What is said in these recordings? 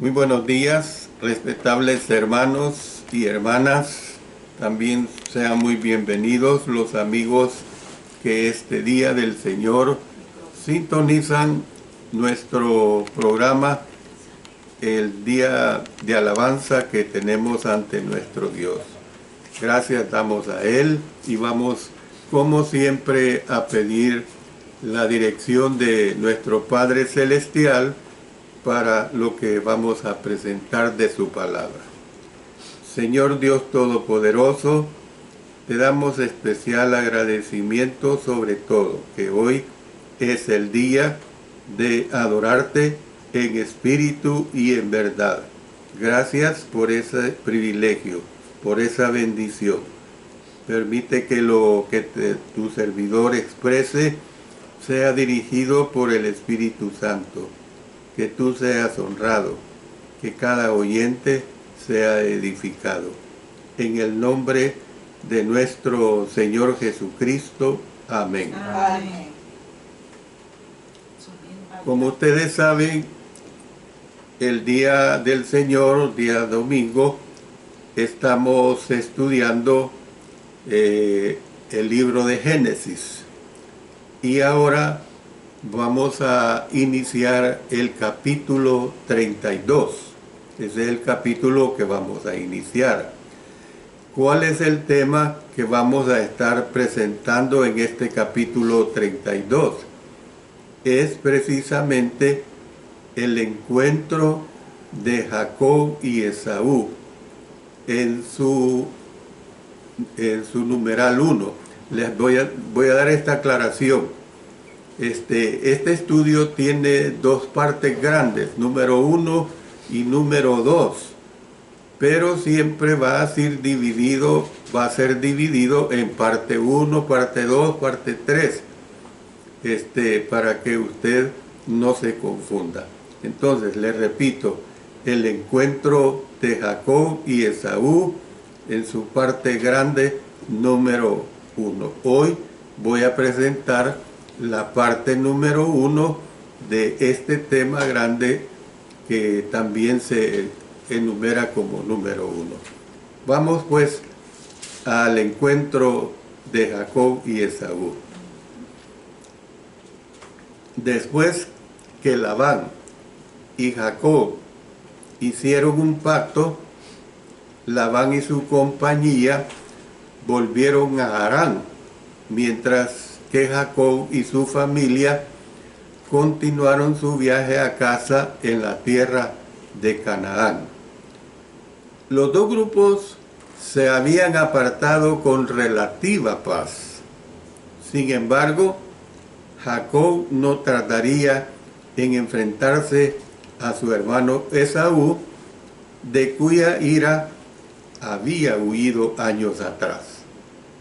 Muy buenos días, respetables hermanos y hermanas. También sean muy bienvenidos los amigos que este día del Señor sintonizan nuestro programa, el día de alabanza que tenemos ante nuestro Dios. Gracias damos a Él y vamos, como siempre, a pedir la dirección de nuestro Padre Celestial para lo que vamos a presentar de su palabra. Señor Dios Todopoderoso, te damos especial agradecimiento sobre todo, que hoy es el día de adorarte en espíritu y en verdad. Gracias por ese privilegio, por esa bendición. Permite que lo que tu servidor exprese sea dirigido por el Espíritu Santo. Que tú seas honrado, que cada oyente sea edificado. En el nombre de nuestro Señor Jesucristo. Amén. Amén. Como ustedes saben, el día del Señor, día domingo, estamos estudiando el libro de Génesis. Y ahora vamos a iniciar el capítulo 32. Ese es el capítulo que vamos a iniciar. ¿Cuál es el tema que vamos a estar presentando en este capítulo 32? Es precisamente el encuentro de Jacob y Esaú en su numeral 1. Les voy a dar esta aclaración. Este estudio tiene dos partes grandes, número 1 y número 2, pero siempre va a ser dividido en parte 1, parte 2, parte 3, para que usted no se confunda. Entonces, le repito, el encuentro de Jacob y Esaú en su parte grande, número 1. Hoy voy a presentar la parte número 1 de este tema grande que también se enumera como número 1. Vamos pues al encuentro de Jacob y Esaú. Después que Labán y Jacob hicieron un pacto, Labán y su compañía volvieron a Harán, mientras que Jacob y su familia continuaron su viaje a casa en la tierra de Canaán. Los dos grupos se habían apartado con relativa paz. Sin embargo, Jacob no tardaría en enfrentarse a su hermano Esaú, de cuya ira había huido años atrás.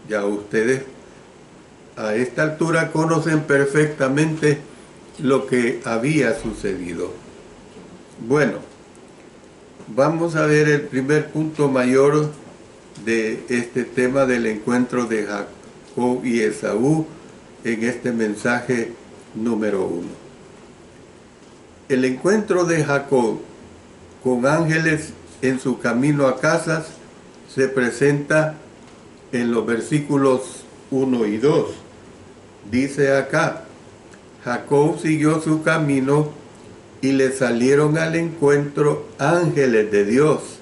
Ya ustedes a esta altura conocen perfectamente lo que había sucedido. Bueno, vamos a ver el primer punto mayor de este tema del encuentro de Jacob y Esaú en este mensaje número 1. El encuentro de Jacob con ángeles en su camino a casas se presenta en los versículos 1 y 2. Dice acá: Jacob siguió su camino y le salieron al encuentro ángeles de Dios.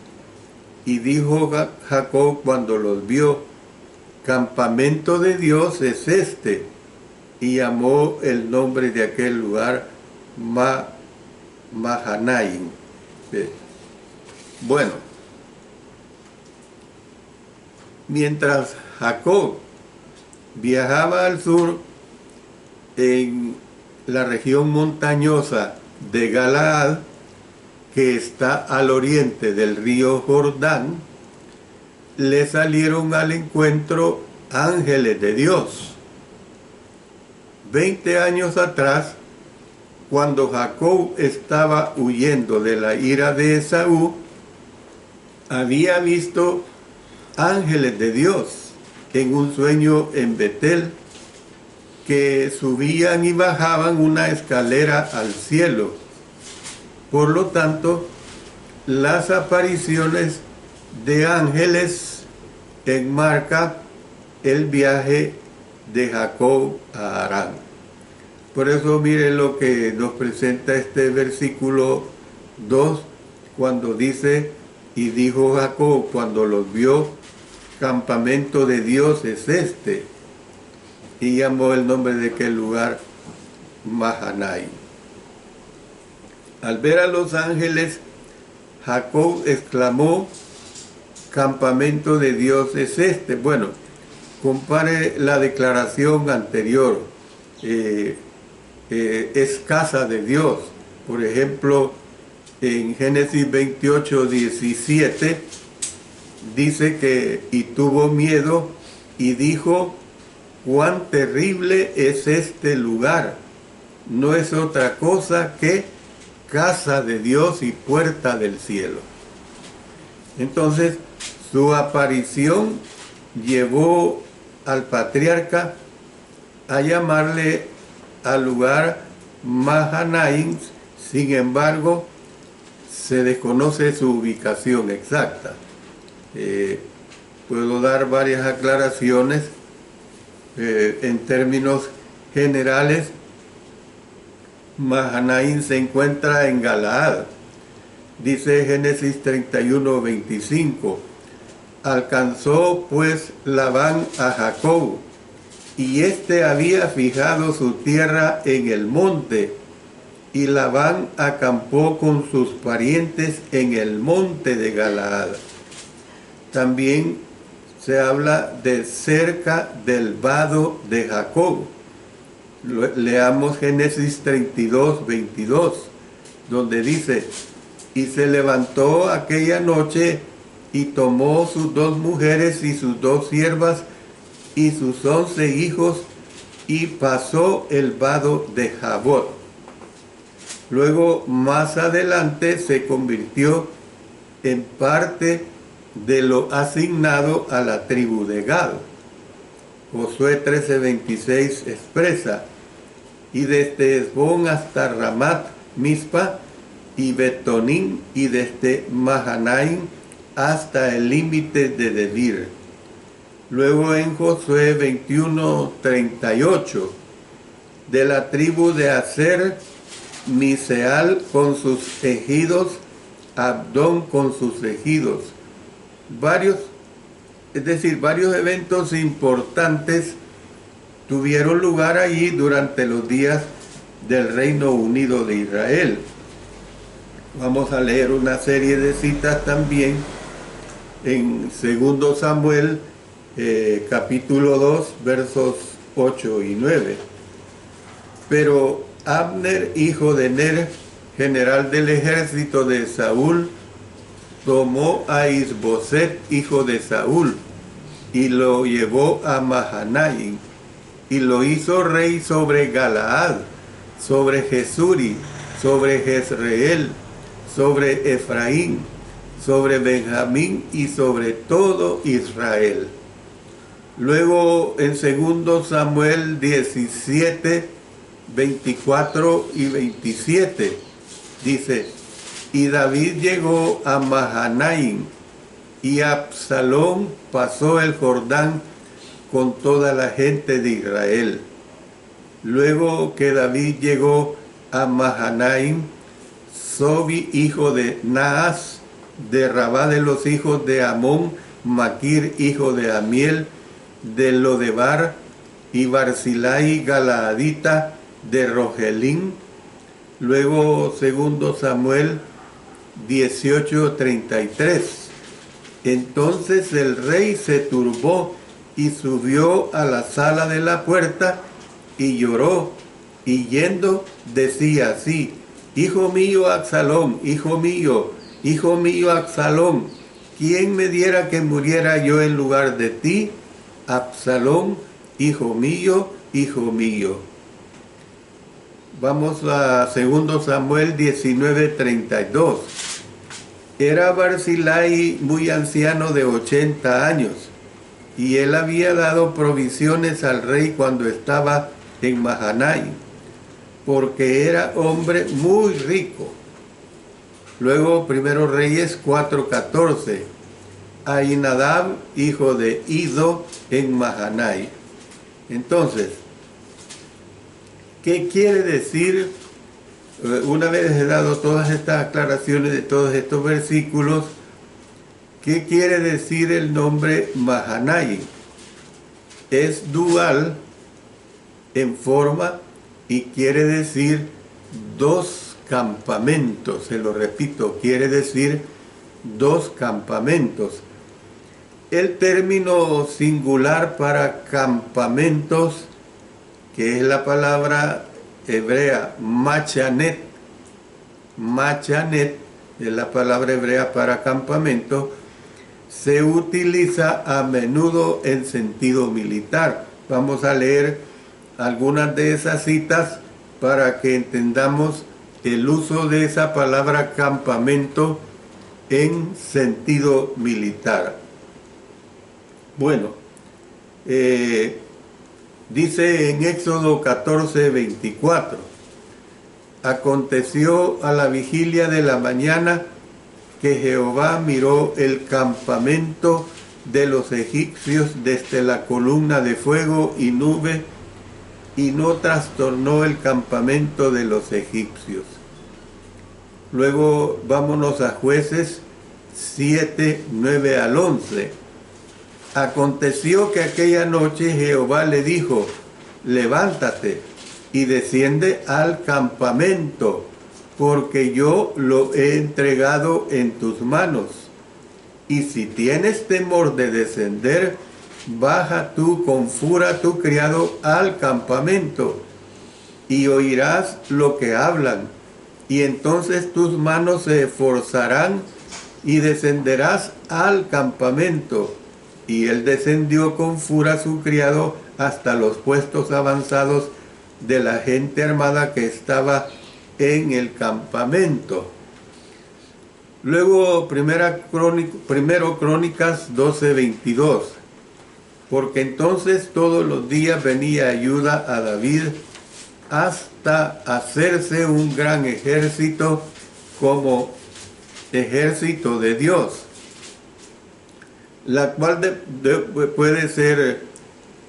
Y dijo Jacob cuando los vio: campamento de Dios es este. Y llamó el nombre de aquel lugar Mahanaim. Bueno, mientras Jacob viajaba al sur, en la región montañosa de Galaad, que está al oriente del río Jordán, le salieron al encuentro ángeles de Dios. 20 años atrás, cuando Jacob estaba huyendo de la ira de Esaú, había visto ángeles de Dios en un sueño en Betel, que subían y bajaban una escalera al cielo. Por lo tanto, las apariciones de ángeles enmarca el viaje de Jacob a Harán. Por eso miren lo que nos presenta este versículo 2, cuando dice: y dijo Jacob cuando los vio, campamento de Dios es este, y llamó el nombre de aquel lugar Mahanaim. Al ver a los ángeles, Jacob exclamó: campamento de Dios es este. Bueno, compare la declaración anterior, es casa de Dios. Por ejemplo, en Génesis 28, 17, dice que y tuvo miedo y dijo: cuán terrible es este lugar, no es otra cosa que casa de Dios y puerta del cielo. Entonces, su aparición llevó al patriarca a llamarle al lugar Mahanaim. Sin embargo, se desconoce su ubicación exacta. Puedo dar varias aclaraciones. En términos generales, Mahanaim se encuentra en Galaad. Dice Génesis 31, 25: alcanzó pues Labán a Jacob, y éste había fijado su tierra en el monte, y Labán acampó con sus parientes en el monte de Galaad. También se habla de cerca del vado de Jacob. Leamos Génesis 32, 22, donde dice: y se levantó aquella noche y tomó sus 2 mujeres y sus 2 siervas y sus 11 hijos y pasó el vado de Jabot. Luego, más adelante, se convirtió en parte de lo asignado a la tribu de Gad. Josué 13:26 expresa: y desde Esbón hasta Ramat Mispa y Betonín, y desde Mahanaim hasta el límite de Debir. Luego en Josué 21:38, de la tribu de Aser, Miseal con sus ejidos, Abdón con sus ejidos. Varios eventos importantes tuvieron lugar allí durante los días del Reino Unido de Israel. Vamos a leer una serie de citas también en 2 Samuel, capítulo 2, versos 8 y 9. Pero Abner, hijo de Ner, general del ejército de Saúl, tomó a Isboset, hijo de Saúl, y lo llevó a Mahanaim, y lo hizo rey sobre Galaad, sobre Jesuri, sobre Jezreel, sobre Efraín, sobre Benjamín y sobre todo Israel. Luego en 2 Samuel 17, 24 y 27, dice: y David llegó a Mahanaim, y Absalón pasó el Jordán con toda la gente de Israel. Luego que David llegó a Mahanaim, Sobi, hijo de Naas, de Rabá de los hijos de Amón, Maquir, hijo de Amiel, de Lodebar, y Barzilai, Galaadita, de Rogelín. Luego 2 Samuel 18:33. Entonces el rey se turbó y subió a la sala de la puerta y lloró, y yendo decía así: hijo mío Absalón, hijo mío Absalón, ¿quién me diera que muriera yo en lugar de ti? Absalón, hijo mío, hijo mío. Vamos a 2 Samuel 19:32. Era Barzilai muy anciano, de 80 años, y él había dado provisiones al rey cuando estaba en Mahanaim, porque era hombre muy rico. Luego, Primero Reyes 4:14. Ahinadab, hijo de Ido, en Mahanai. Entonces, ¿qué quiere decir? Una vez he dado todas estas aclaraciones de todos estos versículos, ¿qué quiere decir el nombre Mahanai? Es dual en forma y quiere decir dos campamentos. Se lo repito, quiere decir dos campamentos. El término singular para campamentos, que es la palabra hebrea machanet, machanet es la palabra hebrea para campamento, se utiliza a menudo en sentido militar. Vamos a leer algunas de esas citas para que entendamos el uso de esa palabra campamento en sentido militar. Bueno, dice en Éxodo 14:24, aconteció a la vigilia de la mañana que Jehová miró el campamento de los egipcios desde la columna de fuego y nube, y no trastornó el campamento de los egipcios. Luego vámonos a Jueces 7:9-11. Aconteció que aquella noche Jehová le dijo, levántate y desciende al campamento, porque yo lo he entregado en tus manos. Y si tienes temor de descender, baja tú con Fura tu criado al campamento, y oirás lo que hablan, y entonces tus manos se esforzarán, y descenderás al campamento. Y él descendió con Fura su criado hasta los puestos avanzados de la gente armada que estaba en el campamento. Luego, primero Crónicas 12:22. Porque entonces todos los días venía ayuda a David hasta hacerse un gran ejército como ejército de Dios, la cual puede ser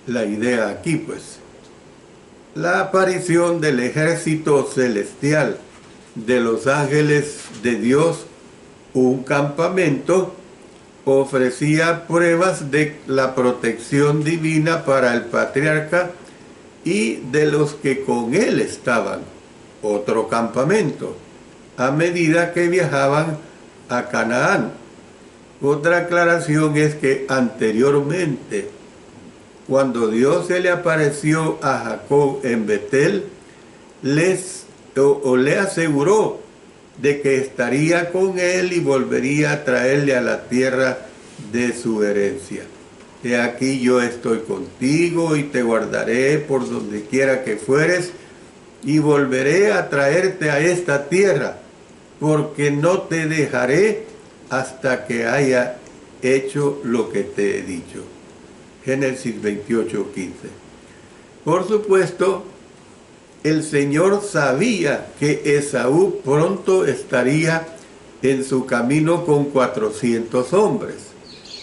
la idea aquí, pues. La aparición del ejército celestial de los ángeles de Dios, un campamento, ofrecía pruebas de la protección divina para el patriarca y de los que con él estaban, otro campamento, a medida que viajaban a Canaán. Otra aclaración es que anteriormente, cuando Dios se le apareció a Jacob en Betel, le aseguró de que estaría con él y volvería a traerle a la tierra de su herencia. He aquí yo estoy contigo y te guardaré por donde quiera que fueres y volveré a traerte a esta tierra, porque no te dejaré hasta que haya hecho lo que te he dicho. Génesis 28:15. Por supuesto, el Señor sabía que Esaú pronto estaría en su camino con 400 hombres.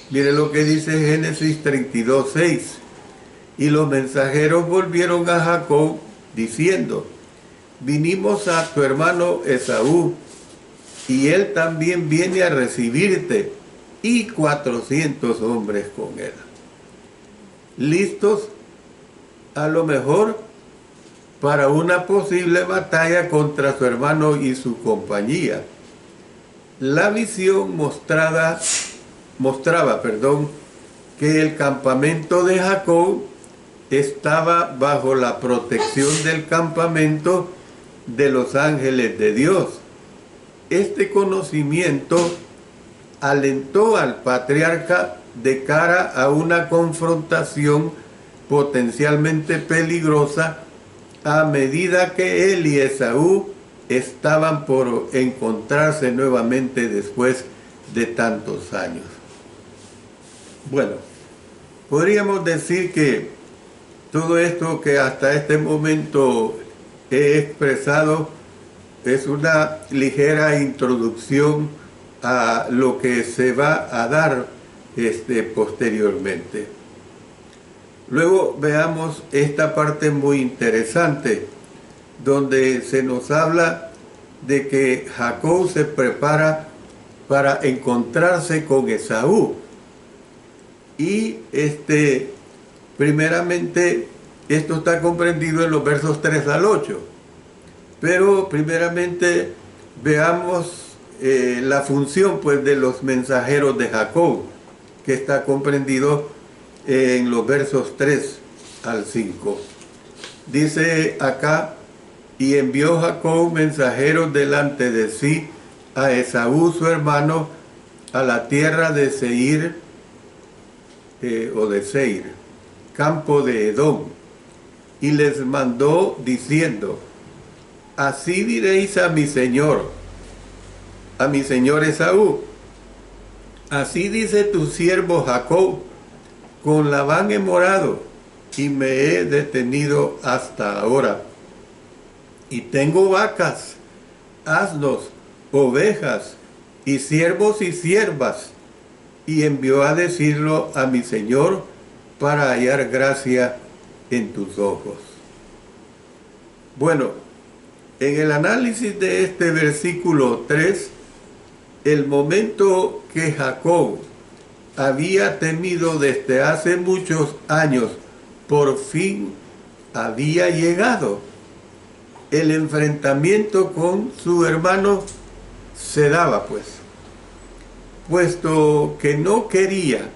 Mire lo que dice Génesis 32:6. Y los mensajeros volvieron a Jacob diciendo, vinimos a tu hermano Esaú, y él también viene a recibirte, y 400 hombres con él. Listos, a lo mejor, para una posible batalla contra su hermano y su compañía. La visión mostraba, que el campamento de Jacob estaba bajo la protección del campamento de los ángeles de Dios. Este conocimiento alentó al patriarca de cara a una confrontación potencialmente peligrosa a medida que él y Esaú estaban por encontrarse nuevamente después de tantos años. Bueno, podríamos decir que todo esto que hasta este momento he expresado es una ligera introducción a lo que se va a dar posteriormente. Luego veamos esta parte muy interesante, donde se nos habla de que Jacob se prepara para encontrarse con Esaú. Y primeramente esto está comprendido en los versos 3 al 8. Pero primeramente veamos la función pues de los mensajeros de Jacob, que está comprendido en los versos 3 al 5. Dice acá: y envió Jacob mensajeros delante de sí a Esaú su hermano a la tierra de Seir, campo de Edom, y les mandó diciendo: así diréis a mi señor Esaú, así dice tu siervo Jacob, con Labán he morado y me he detenido hasta ahora, y tengo vacas, asnos, ovejas, y siervos y siervas, y envió a decirlo a mi señor para hallar gracia en tus ojos. Bueno, en el análisis de este versículo 3, el momento que Jacob había temido desde hace muchos años, por fin había llegado. El enfrentamiento con su hermano se daba pues, puesto que no quería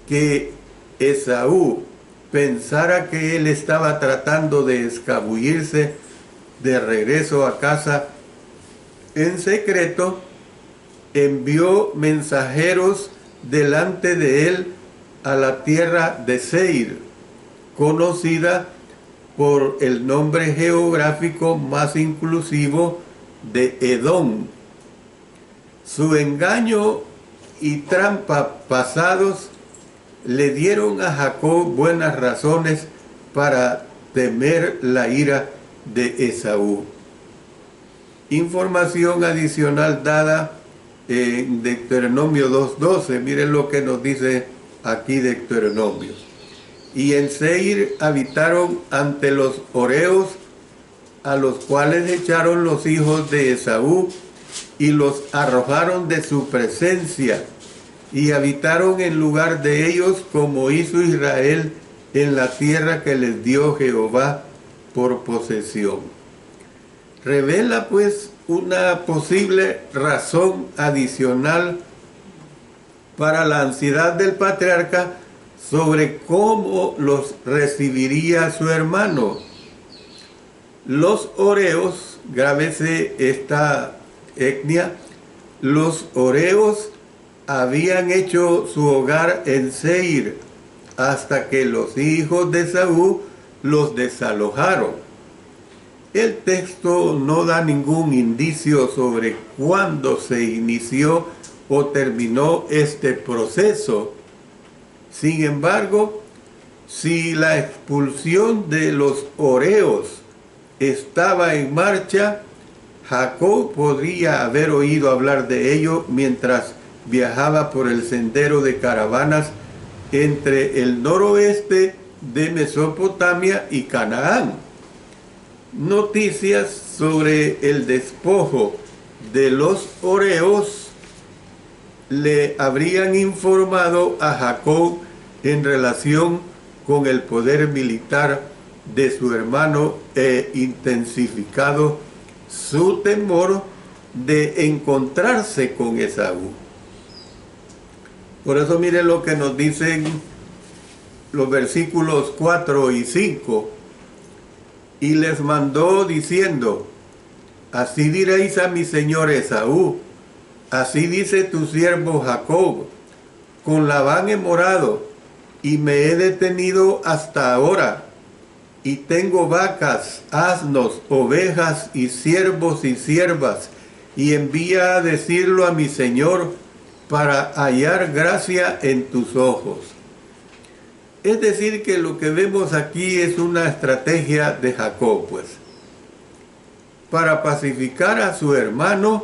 que Esaú pensara que él estaba tratando de escabullirse de regreso a casa en secreto, envió mensajeros delante de él a la tierra de Seir, conocida por el nombre geográfico más inclusivo de Edom. Su engaño y trampa pasados le dieron a Jacob buenas razones para temer la ira de Esaú. Información adicional dada en Deuteronomio 2:12. Miren lo que nos dice aquí Deuteronomio. Y en Seir habitaron ante los horeos, a los cuales echaron los hijos de Esaú y los arrojaron de su presencia, y habitaron en lugar de ellos, como hizo Israel en la tierra que les dio Jehová por posesión. Revela pues una posible razón adicional para la ansiedad del patriarca sobre cómo los recibiría su hermano. Los horeos, grábese esta etnia, los horeos habían hecho su hogar en Seir hasta que los hijos de Esaú los desalojaron. El texto no da ningún indicio sobre cuándo se inició o terminó este proceso. Sin embargo, si la expulsión de los horeos estaba en marcha, Jacob podría haber oído hablar de ello mientras viajaba por el sendero de caravanas entre el noroeste de Mesopotamia y Canaán. Noticias sobre el despojo de los horeos le habrían informado a Jacob en relación con el poder militar de su hermano e intensificado su temor de encontrarse con Esaú. Por eso miren lo que nos dicen los versículos 4 y 5. Y les mandó diciendo: así diréis a mi señor Esaú, así dice tu siervo Jacob, con Labán he morado y me he detenido hasta ahora, y tengo vacas, asnos, ovejas y siervos y siervas, y envía a decirlo a mi señor para hallar gracia en tus ojos. Es decir, que lo que vemos aquí es una estrategia de Jacob, pues, para pacificar a su hermano,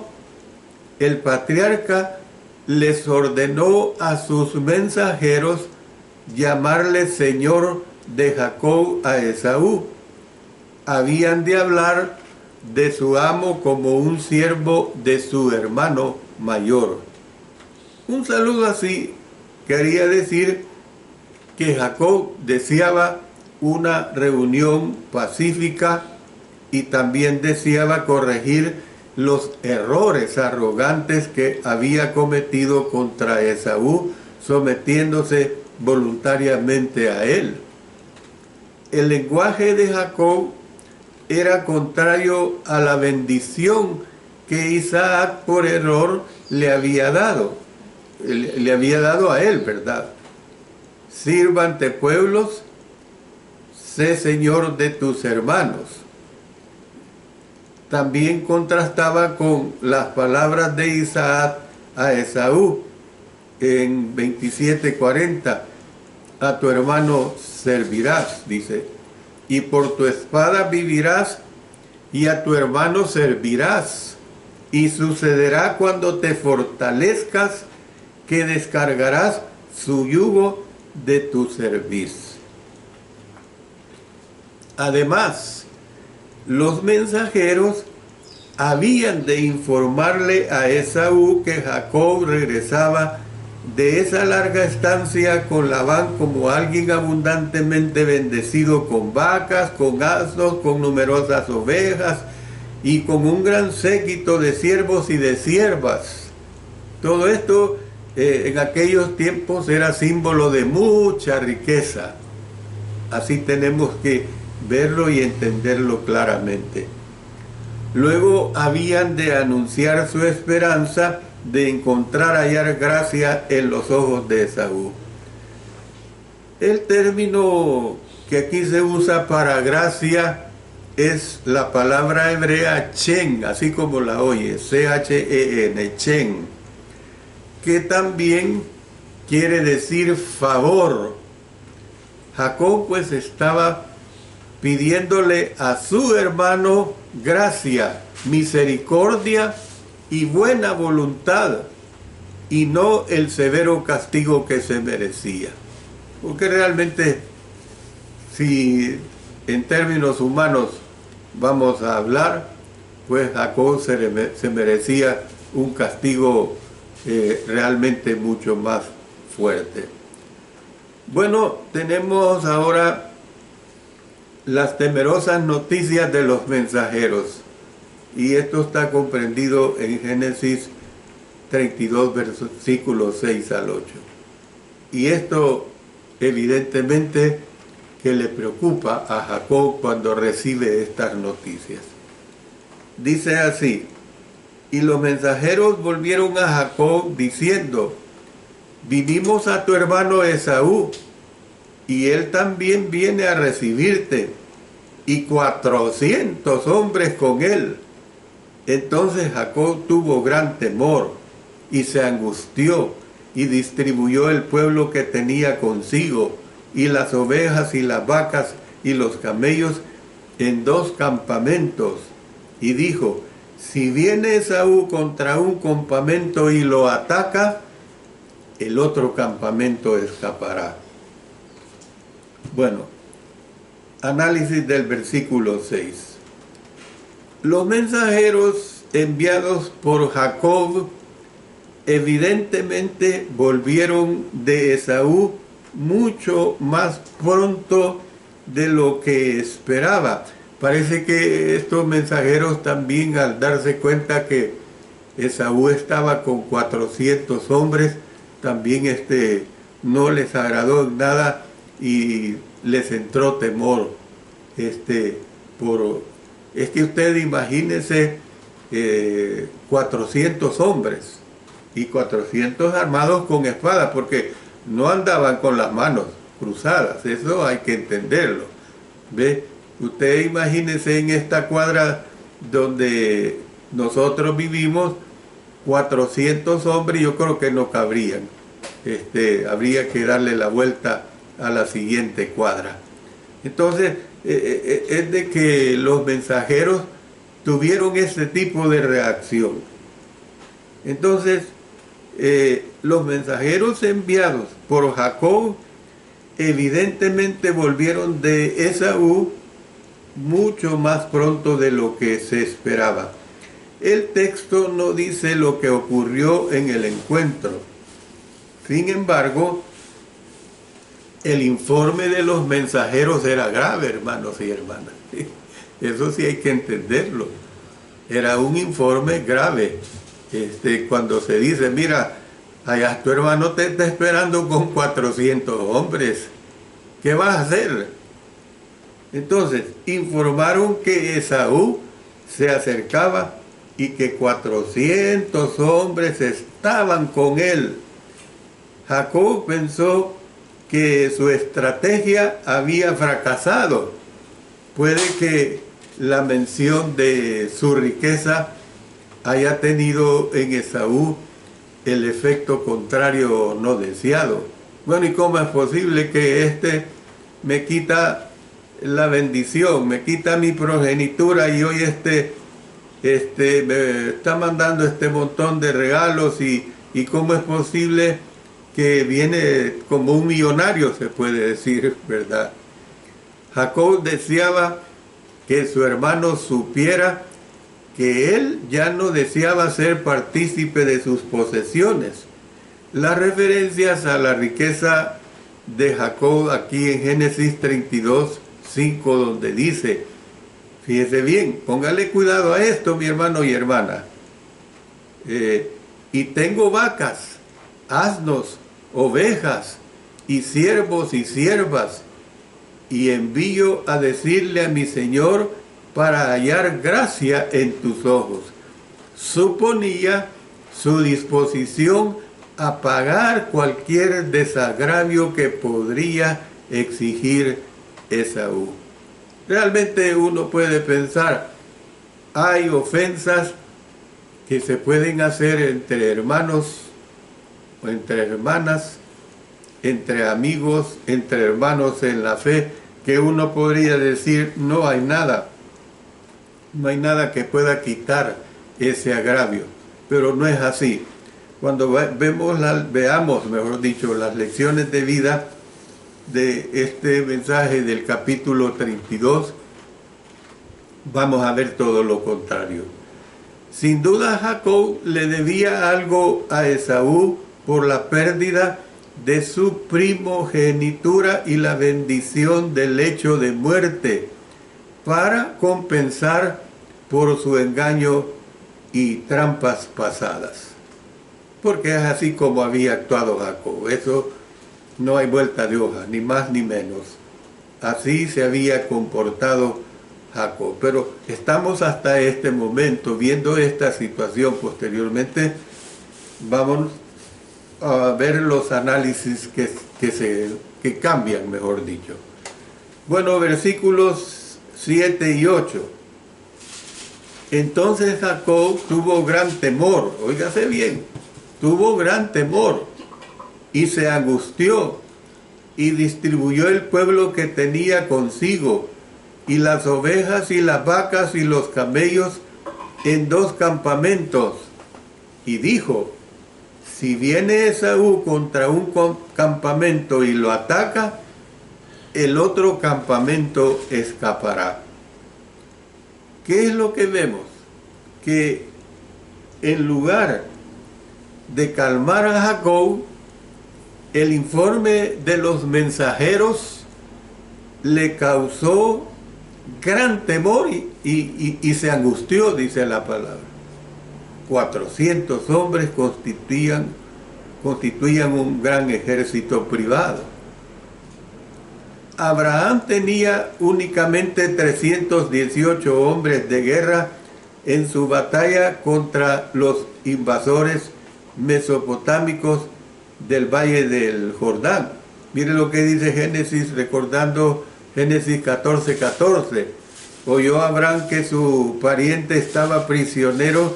el patriarca les ordenó a sus mensajeros llamarle señor de Jacob a Esaú. Habían de hablar de su amo como un siervo de su hermano mayor. Un saludo así quería decir que Jacob deseaba una reunión pacífica y también deseaba corregir los errores arrogantes que había cometido contra Esaú, sometiéndose voluntariamente a él. El lenguaje de Jacob era contrario a la bendición que Isaac por error le había dado a él, ¿verdad? Sirva ante pueblos, sé señor de tus hermanos. También contrastaba con las palabras de Isaac a Esaú en 27:40. A tu hermano servirás, dice, y por tu espada vivirás, y a tu hermano servirás. Y sucederá cuando te fortalezcas que descargarás su yugo de tu cerviz. Además, los mensajeros habían de informarle a Esaú que Jacob regresaba de esa larga estancia con Labán como alguien abundantemente bendecido con vacas, con asnos, con numerosas ovejas y con un gran séquito de siervos y de siervas. Todo esto en aquellos tiempos era símbolo de mucha riqueza. Así tenemos que verlo y entenderlo claramente. Luego habían de anunciar su esperanza de encontrar hallar gracia en los ojos de Esaú. El término que aquí se usa para gracia es la palabra hebrea chen, así como la oye, C-H-E-N, chen, que también quiere decir favor. Jacob pues estaba pidiéndole a su hermano gracia, misericordia y buena voluntad, y no el severo castigo que se merecía. Porque realmente, si en términos humanos vamos a hablar, pues Jacob se merecía un castigo realmente mucho más fuerte. Bueno, tenemos ahora las temerosas noticias de los mensajeros. Y esto está comprendido en Génesis 32, versículos 6 al 8. Y esto evidentemente que le preocupa a Jacob cuando recibe estas noticias. Dice así: y los mensajeros volvieron a Jacob diciendo, vinimos a tu hermano Esaú, y él también viene a recibirte, y 400 hombres con él. Entonces Jacob tuvo gran temor y se angustió y distribuyó el pueblo que tenía consigo y las ovejas y las vacas y los camellos en 2 campamentos. Y dijo, si viene Esaú contra un campamento y lo ataca, el otro campamento escapará. Bueno, análisis del versículo 6. Los mensajeros enviados por Jacob evidentemente volvieron de Esaú mucho más pronto de lo que esperaba. Parece que estos mensajeros también, al darse cuenta que Esaú estaba con 400 hombres, también no les agradó nada y les entró temor. Es que usted imagínese 400 hombres y 400 armados con espadas, porque no andaban con las manos cruzadas, eso hay que entenderlo. ¿Ve? Usted imagínese en esta cuadra donde nosotros vivimos, 400 hombres, yo creo que no cabrían. Habría que darle la vuelta a la siguiente cuadra. Entonces, es de que los mensajeros tuvieron ese tipo de reacción. Entonces, los mensajeros enviados por Jacob evidentemente volvieron de Esaú mucho más pronto de lo que se esperaba. El texto no dice lo que ocurrió en el encuentro. Sin embargo, el informe de los mensajeros era grave, hermanos y hermanas. Eso sí hay que entenderlo. Era un informe grave. Cuando se dice, mira, allá tu hermano te está esperando con 400 hombres. ¿Qué vas a hacer? Entonces, informaron que Esaú se acercaba y que 400 hombres estaban con él. Jacob pensó que su estrategia había fracasado. Puede que la mención de su riqueza haya tenido en Esaú el efecto contrario no deseado. Bueno, ¿y cómo es posible que me quita la bendición, me quita mi progenitura y hoy me está mandando este montón de regalos y cómo es posible que viene como un millonario, se puede decir, ¿verdad? Jacob deseaba que su hermano supiera que él ya no deseaba ser partícipe de sus posesiones. Las referencias a la riqueza de Jacob aquí en Génesis 32, 5, donde dice, fíjese bien, póngale cuidado a esto, mi hermano y hermana. Y tengo vacas, asnos, ovejas, y siervos y siervas, y envío a decirle a mi Señor para hallar gracia en tus ojos. Suponía su disposición a pagar cualquier desagravio que podría exigir Esaú. Realmente uno puede pensar, hay ofensas que se pueden hacer entre hermanos o entre hermanas, entre amigos, entre hermanos en la fe, que uno podría decir no hay nada que pueda quitar ese agravio, pero no es así. Cuando veamos, mejor dicho, las lecciones de vida de este mensaje del capítulo 32, vamos a ver todo lo contrario. Sin duda Jacob le debía algo a Esaú por la pérdida de su primogenitura y la bendición del lecho de muerte, para compensar por su engaño y trampas pasadas. Porque es así como había actuado Jacob. Eso no hay vuelta de hoja, ni más ni menos. Así se había comportado Jacob. Pero estamos hasta este momento viendo esta situación. Posteriormente vamos a ver los análisis que cambian, mejor dicho. Bueno, versículos 7 y 8. Entonces Jacob tuvo gran temor, óigase bien, tuvo gran temor y se angustió y distribuyó el pueblo que tenía consigo y las ovejas y las vacas y los camellos en 2 campamentos. Y dijo, si viene Esaú contra un campamento y lo ataca, el otro campamento escapará. ¿Qué es lo que vemos? Que en lugar de calmar a Jacob, el informe de los mensajeros le causó gran temor y se angustió, dice la palabra. 400 hombres constituían un gran ejército privado. Abraham tenía únicamente 318 hombres de guerra en su batalla contra los invasores mesopotámicos del valle del Jordán. Mire lo que dice Génesis, recordando Génesis 14:14. Oyó Abraham que su pariente estaba prisionero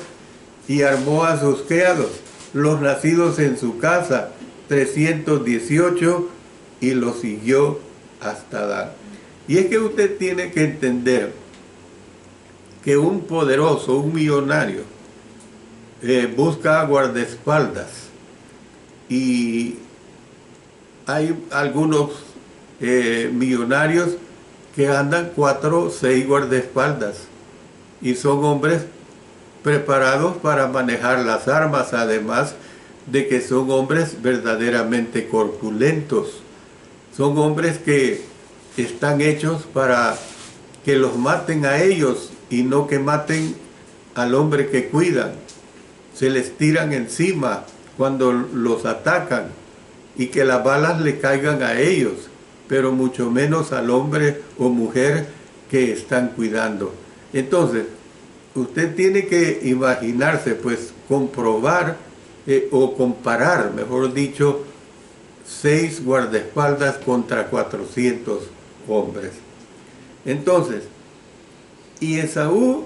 y armó a sus criados, los nacidos en su casa, 318, y los siguió hasta Dan. Y es que usted tiene que entender que un poderoso, un millonario, busca guardaespaldas y hay algunos millonarios que andan 4 o 6 guardaespaldas y son hombres preparados para manejar las armas, además de que son hombres verdaderamente corpulentos. Son hombres que están hechos para que los maten a ellos y no que maten al hombre que cuidan. Se les tiran encima cuando los atacan y que las balas le caigan a ellos, pero mucho menos al hombre o mujer que están cuidando. Entonces, usted tiene que imaginarse, pues, comprobar o comparar, mejor dicho, 6 guardaespaldas contra 400 hombres. Entonces, y Esaú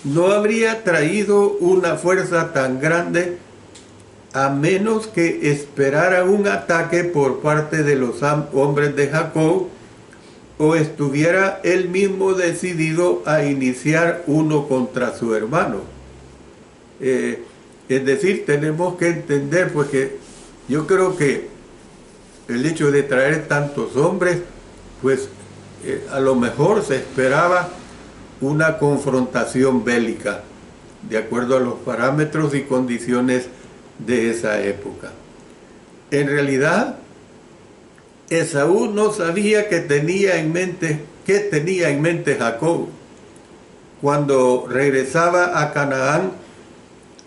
no habría traído una fuerza tan grande a menos que esperara un ataque por parte de los hombres de Jacob, o estuviera él mismo decidido a iniciar uno contra su hermano. Es decir, tenemos que entender, pues, que yo creo que el hecho de traer tantos hombres, pues a lo mejor se esperaba una confrontación bélica, de acuerdo a los parámetros y condiciones de esa época. En realidad, Esaú no sabía qué tenía en mente Jacob cuando regresaba a Canaán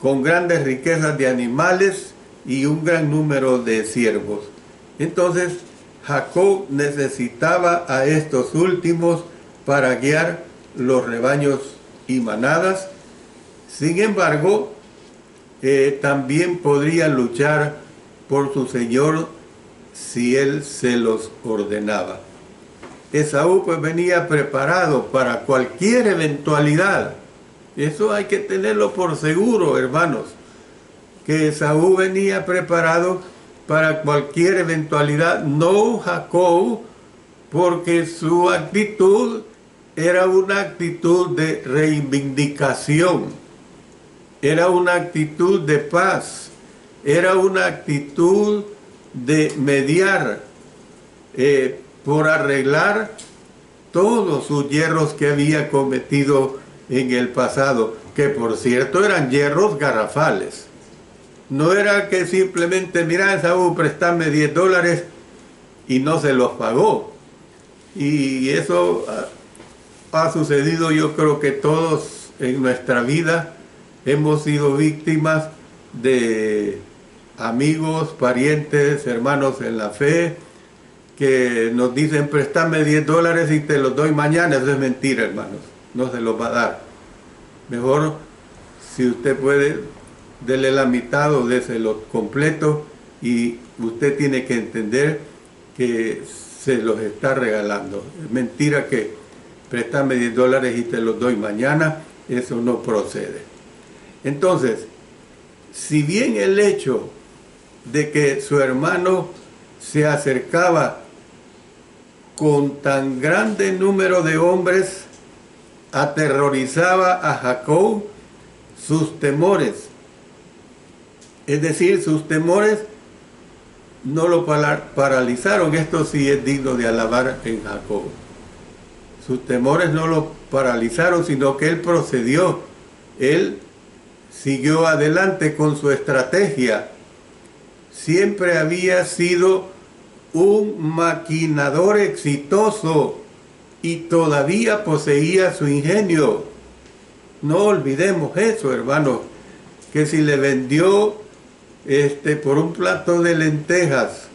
con grandes riquezas de animales y un gran número de siervos. Entonces, Jacob necesitaba a estos últimos para guiar los rebaños y manadas. Sin embargo, también podrían luchar por su señor si él se los ordenaba. Esaú pues venía preparado para cualquier eventualidad. Eso hay que tenerlo por seguro, hermanos, que Esaú venía preparado para cualquier eventualidad, no Jacob, porque su actitud era una actitud de reivindicación, era una actitud de paz, era una actitud de mediar por arreglar todos sus yerros que había cometido en el pasado, que por cierto eran yerros garrafales. No era que simplemente, mira, Esaú, préstame $10 y no se los pagó. Y eso ha sucedido, yo creo que todos en nuestra vida hemos sido víctimas de amigos, parientes, hermanos en la fe, que nos dicen, préstame $10 y te los doy mañana. Eso es mentira, hermanos, no se los va a dar. Mejor, si usted puede, dele la mitad o déselo completo, y usted tiene que entender que se los está regalando. Es mentira que préstame $10 y te los doy mañana, eso no procede. Entonces, si bien el hecho de que su hermano se acercaba con tan grande número de hombres aterrorizaba a Jacob, sus temores, es decir, sus temores no lo paralizaron. Esto sí es digno de alabar en Jacob. Sus temores no lo paralizaron, sino que él procedió, él siguió adelante con su estrategia. Siempre había sido un maquinador exitoso y todavía poseía su ingenio. No olvidemos eso, hermano, que si le vendió por un plato de lentejas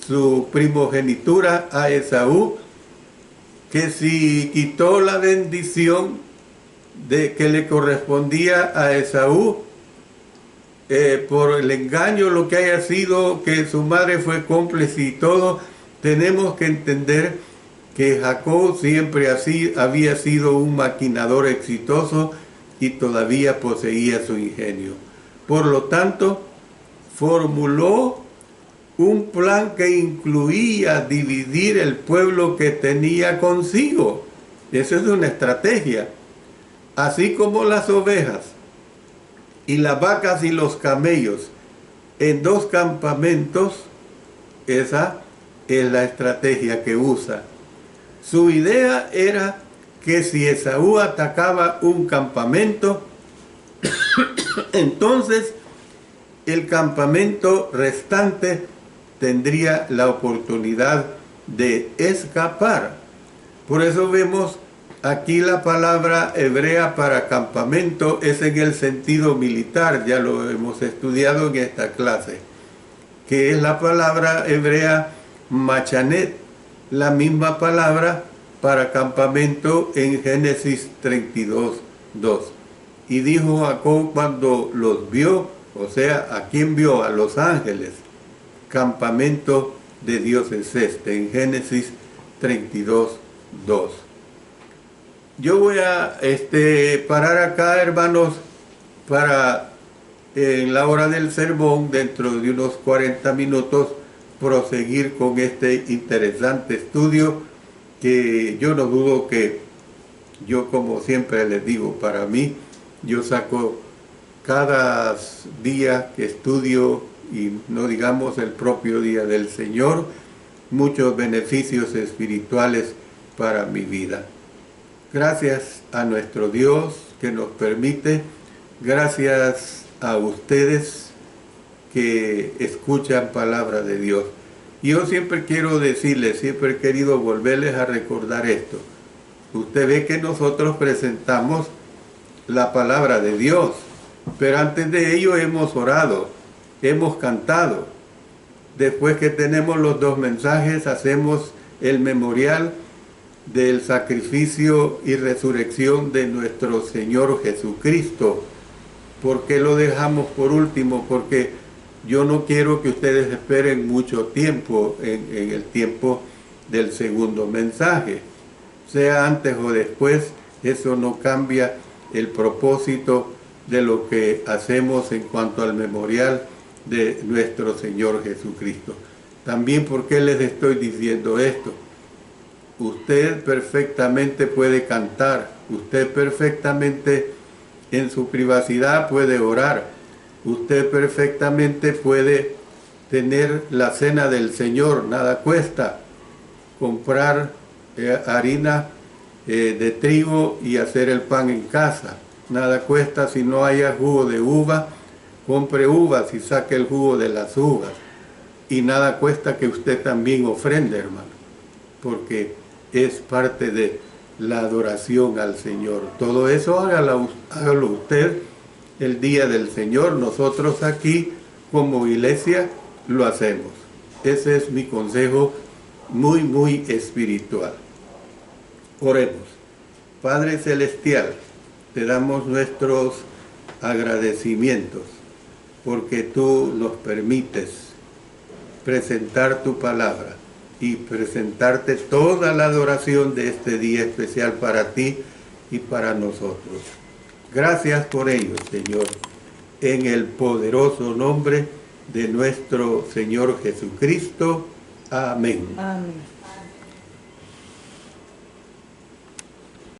su primogenitura a Esaú, que si quitó la bendición de que le correspondía a Esaú, por el engaño, lo que haya sido, que su madre fue cómplice y todo, tenemos que entender que Jacob siempre así había sido un maquinador exitoso y todavía poseía su ingenio. Por lo tanto, formuló un plan que incluía dividir el pueblo que tenía consigo. Eso es una estrategia. Así como las ovejas y las vacas y los camellos en 2 campamentos, esa es la estrategia que usa. Su idea era que si Esaú atacaba un campamento, entonces el campamento restante tendría la oportunidad de escapar. Por eso vemos aquí la palabra hebrea para campamento es en el sentido militar, ya lo hemos estudiado en esta clase, que es la palabra hebrea machanet, la misma palabra para campamento en Génesis 32:2. Y dijo Jacob cuando los vio, o sea, ¿a quién vio? A los ángeles. Campamento de Dios es este, en Génesis 32:2. Yo voy a parar acá, hermanos, para en la hora del sermón, dentro de unos 40 minutos, proseguir con este interesante estudio que yo no dudo que yo, como siempre les digo, para mí, yo saco cada día que estudio, y no digamos el propio día del Señor, muchos beneficios espirituales para mi vida. Gracias a nuestro Dios que nos permite, gracias a ustedes que escuchan palabra de Dios. Yo siempre quiero decirles, siempre he querido volverles a recordar esto. Usted ve que nosotros presentamos la palabra de Dios, pero antes de ello hemos orado, hemos cantado. Después que tenemos los 2 mensajes, hacemos el memorial del sacrificio y resurrección de nuestro Señor Jesucristo. ¿Por qué lo dejamos por último? Porque yo no quiero que ustedes esperen mucho tiempo en el tiempo del segundo mensaje. Sea antes o después, eso no cambia el propósito de lo que hacemos en cuanto al memorial de nuestro Señor Jesucristo. También, ¿por qué les estoy diciendo esto? Usted perfectamente puede cantar, usted perfectamente en su privacidad puede orar, usted perfectamente puede tener la cena del Señor, nada cuesta comprar harina de trigo y hacer el pan en casa, nada cuesta. Si no haya jugo de uva, compre uvas y saque el jugo de las uvas, y nada cuesta que usted también ofrende, hermano, porque es parte de la adoración al Señor. Todo eso hágalo usted el día del Señor. Nosotros aquí como iglesia lo hacemos. Ese es mi consejo muy, muy espiritual. Oremos. Padre Celestial, te damos nuestros agradecimientos porque tú nos permites presentar tu palabra y presentarte toda la adoración de este día especial para ti y para nosotros. Gracias por ello, Señor, en el poderoso nombre de nuestro Señor Jesucristo. Amén. Amén.